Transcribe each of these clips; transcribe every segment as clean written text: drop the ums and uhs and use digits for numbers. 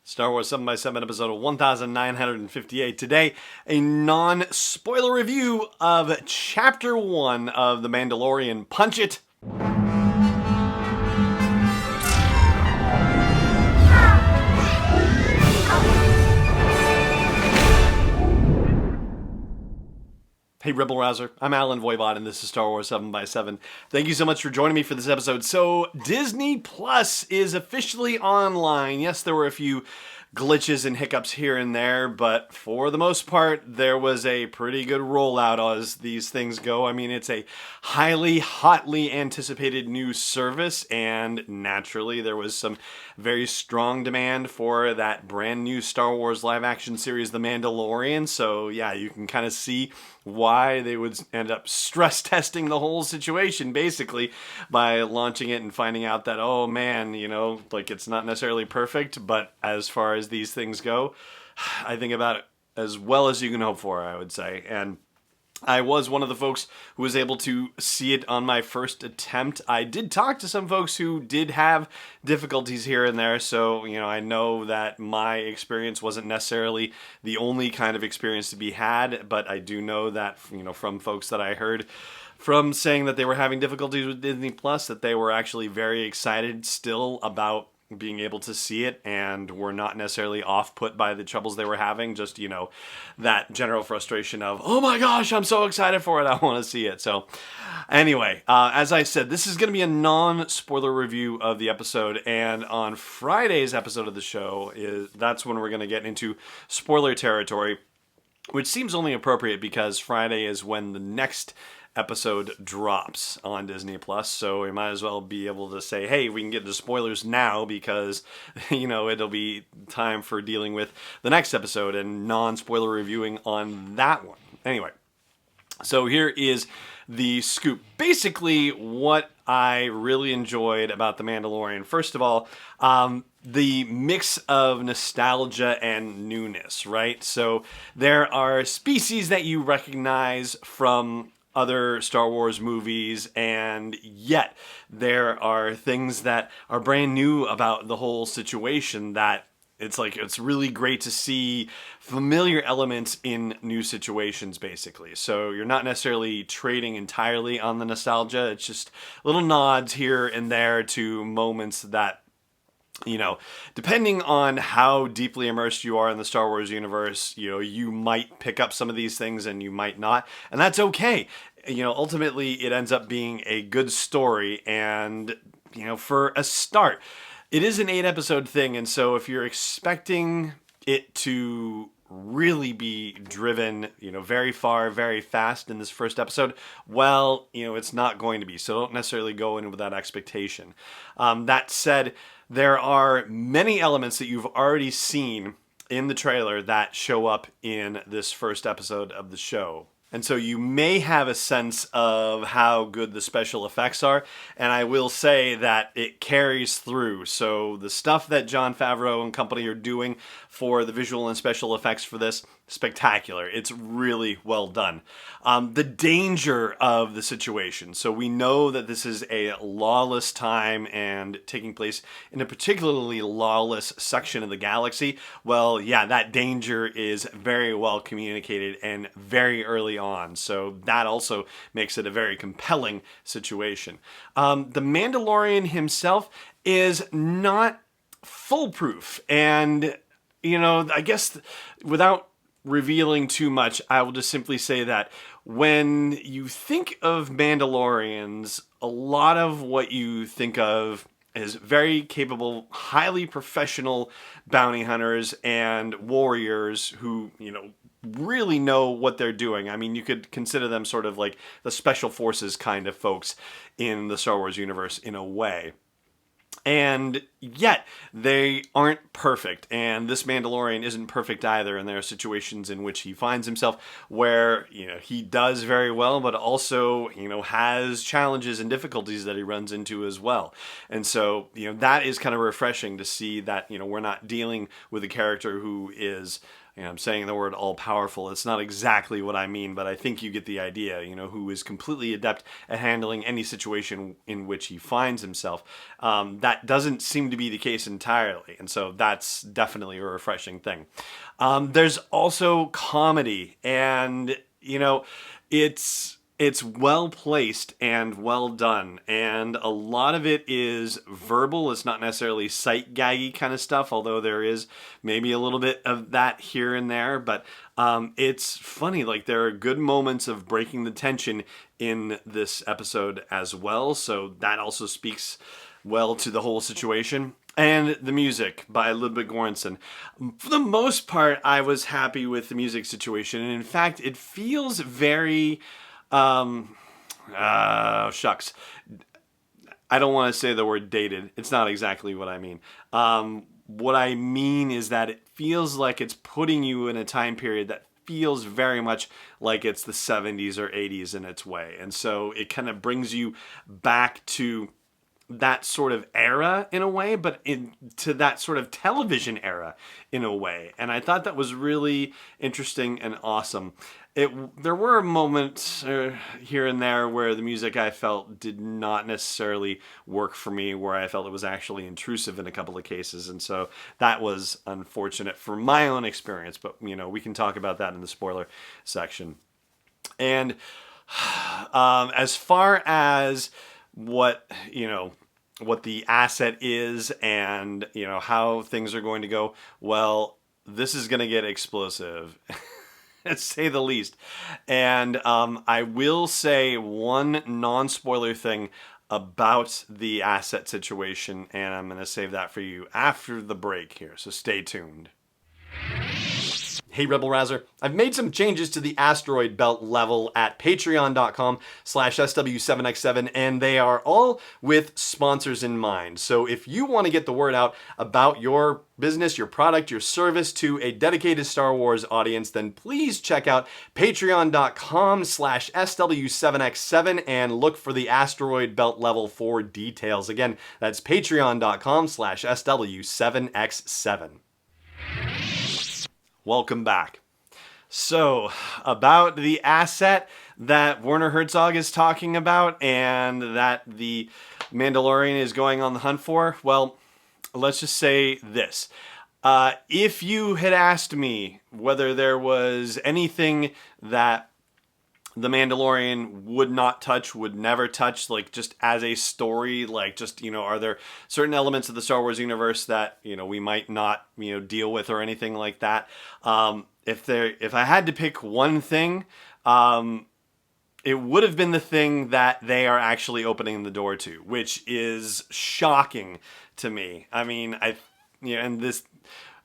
Star Wars 7 by 7 episode 1958. Today, a non-spoiler review of Chapter 1 of The Mandalorian. Punch it! Hey Rebel Rouser, I'm Alan Voivod and this is Star Wars 7 by 7. Thank you so much for joining me for this episode. So, Disney Plus is officially online. Yes, there were a few glitches and hiccups here and there, but for the most part, there was a pretty good rollout as these things go. I mean, it's a hotly anticipated new service, and naturally, there was some very strong demand for that brand new Star Wars live action series, The Mandalorian. So, yeah, you can kind of see why they would end up stress testing the whole situation, basically, by launching it and finding out that, oh man, like it's not necessarily perfect, but as far as these things go, I think about it as well as you can hope for, I would say. And I was one of the folks who was able to see it on my first attempt. I did talk to some folks who did have difficulties here and there, so, I know that my experience wasn't necessarily the only kind of experience to be had, but I do know that, from folks that I heard from saying that they were having difficulties with Disney Plus, that they were actually very excited still about being able to see it and were not necessarily off-put by the troubles they were having. Just, that general frustration of, oh my gosh, I'm so excited for it, I want to see it. So anyway, as I said, this is going to be a non-spoiler review of the episode, and on Friday's episode of the show, that's when we're going to get into spoiler territory, which seems only appropriate because Friday is when the next episode drops on Disney Plus, so we might as well be able to say, hey, we can get into spoilers now because, it'll be time for dealing with the next episode and non-spoiler reviewing on that one. Anyway, so here is the scoop. Basically, what I really enjoyed about The Mandalorian, first of all, the mix of nostalgia and newness, right? So there are species that you recognize from other Star Wars movies, and yet there are things that are brand new about the whole situation that it's really great to see familiar elements in new situations, basically. So you're not necessarily trading entirely on the nostalgia. It's just little nods here and there to moments that, depending on how deeply immersed you are in the Star Wars universe, you might pick up some of these things and you might not, and that's okay. Ultimately, it ends up being a good story, and, for a start, it is an 8-episode thing, and so if you're expecting it to really be driven, very far, very fast in this first episode, well, it's not going to be, so don't necessarily go in with that expectation. That said, there are many elements that you've already seen in the trailer that show up in this first episode of the show. And so you may have a sense of how good the special effects are, and I will say that it carries through. So the stuff that Jon Favreau and company are doing for the visual and special effects for this, spectacular. It's really well done. The danger of the situation. So we know that this is a lawless time and taking place in a particularly lawless section of the galaxy. Well, yeah, that danger is very well communicated and very early on. So that also makes it a very compelling situation. The Mandalorian himself is not foolproof. And, I guess without revealing too much, I will just simply say that when you think of Mandalorians, a lot of what you think of is very capable, highly professional bounty hunters and warriors who, really know what they're doing. I mean, you could consider them sort of like the special forces kind of folks in the Star Wars universe in a way. And yet, they aren't perfect, and this Mandalorian isn't perfect either, and there are situations in which he finds himself where, he does very well, but also, has challenges and difficulties that he runs into as well. And so, that is kind of refreshing to see that, we're not dealing with a character who is, I'm saying the word all-powerful. It's not exactly what I mean, but I think you get the idea, who is completely adept at handling any situation in which he finds himself. That doesn't seem to be the case entirely, and so that's definitely a refreshing thing. There's also comedy, and, it's well placed and well done, and a lot of it is verbal. It's not necessarily sight gaggy kind of stuff, although there is maybe a little bit of that here and there. But it's funny. Like, there are good moments of breaking the tension in this episode as well, so that also speaks well to the whole situation. And the music by Ludwig Göransson. For the most part, I was happy with the music situation, and in fact, it feels very... shucks. I don't want to say the word dated. It's not exactly what I mean. What I mean is that it feels like it's putting you in a time period that feels very much like it's the 70s or 80s in its way. And so it kind of brings you back to that sort of era in a way, but into that sort of television era in a way. And I thought that was really interesting and awesome. There were moments here and there where the music I felt did not necessarily work for me, where I felt it was actually intrusive in a couple of cases. And so that was unfortunate for my own experience, but we can talk about that in the spoiler section. And as far as what the asset is and, how things are going to go, well, this is going to get explosive, to say the least. And I will say one non-spoiler thing about the asset situation, and I'm going to save that for you after the break here, so stay tuned. Hey Rebel Rouser, I've made some changes to the asteroid belt level at patreon.com/SW7X7, and they are all with sponsors in mind. So if you want to get the word out about your business, your product, your service to a dedicated Star Wars audience, then please check out patreon.com/SW7X7 and look for the asteroid belt level for details. Again, that's patreon.com/SW7X7. Welcome back. So, about the asset that Werner Herzog is talking about and that the Mandalorian is going on the hunt for, well, let's just say this. If you had asked me whether there was anything that the Mandalorian would not touch, would never touch, like just as a story, like just, are there certain elements of the Star Wars universe that, we might not, deal with or anything like that? If I had to pick one thing, it would have been the thing that they are actually opening the door to, which is shocking to me. I mean, and this...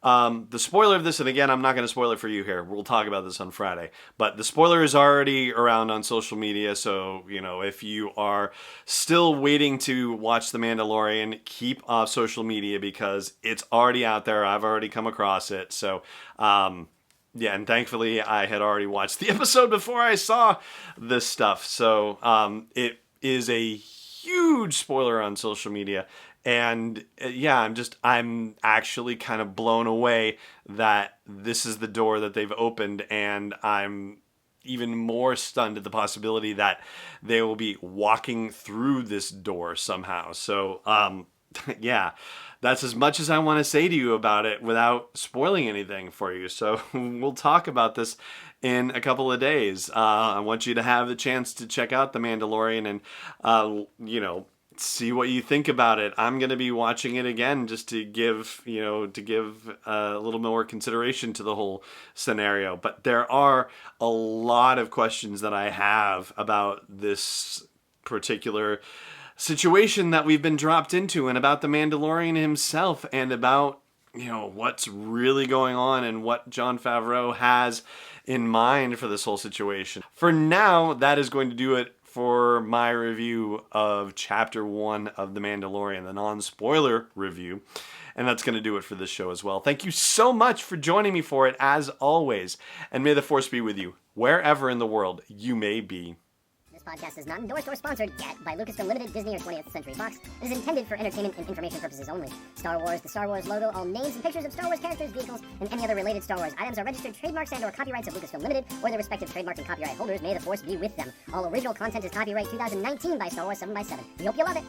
the spoiler of this, and again, I'm not going to spoil it for you here. We'll talk about this on Friday. But the spoiler is already around on social media, so, if you are still waiting to watch The Mandalorian, keep off social media because it's already out there. I've already come across it. So, yeah, and thankfully I had already watched the episode before I saw this stuff. So, it is a huge spoiler on social media. And yeah, I'm actually kind of blown away that this is the door that they've opened, and I'm even more stunned at the possibility that they will be walking through this door somehow. So, yeah, that's as much as I want to say to you about it without spoiling anything for you. So we'll talk about this in a couple of days. I want you to have the chance to check out The Mandalorian and, see what you think about it. I'm going to be watching it again just to give a little more consideration to the whole scenario. But there are a lot of questions that I have about this particular situation that we've been dropped into, and about the Mandalorian himself, and about, what's really going on and what Jon Favreau has in mind for this whole situation. For now, that is going to do it for my review of Chapter 1 of The Mandalorian, the non-spoiler review. And that's going to do it for this show as well. Thank you so much for joining me for it, as always. And may the Force be with you, wherever in the world you may be. This podcast is not endorsed or sponsored yet by Lucasfilm Limited, Disney, or 20th Century Fox. It is intended for entertainment and information purposes only. Star Wars, the Star Wars logo, all names and pictures of Star Wars characters, vehicles, and any other related Star Wars items are registered trademarks and/or copyrights of Lucasfilm Limited or their respective trademark and copyright holders. May the Force be with them. All original content is copyright 2019 by Star Wars 7x7. We hope you love it.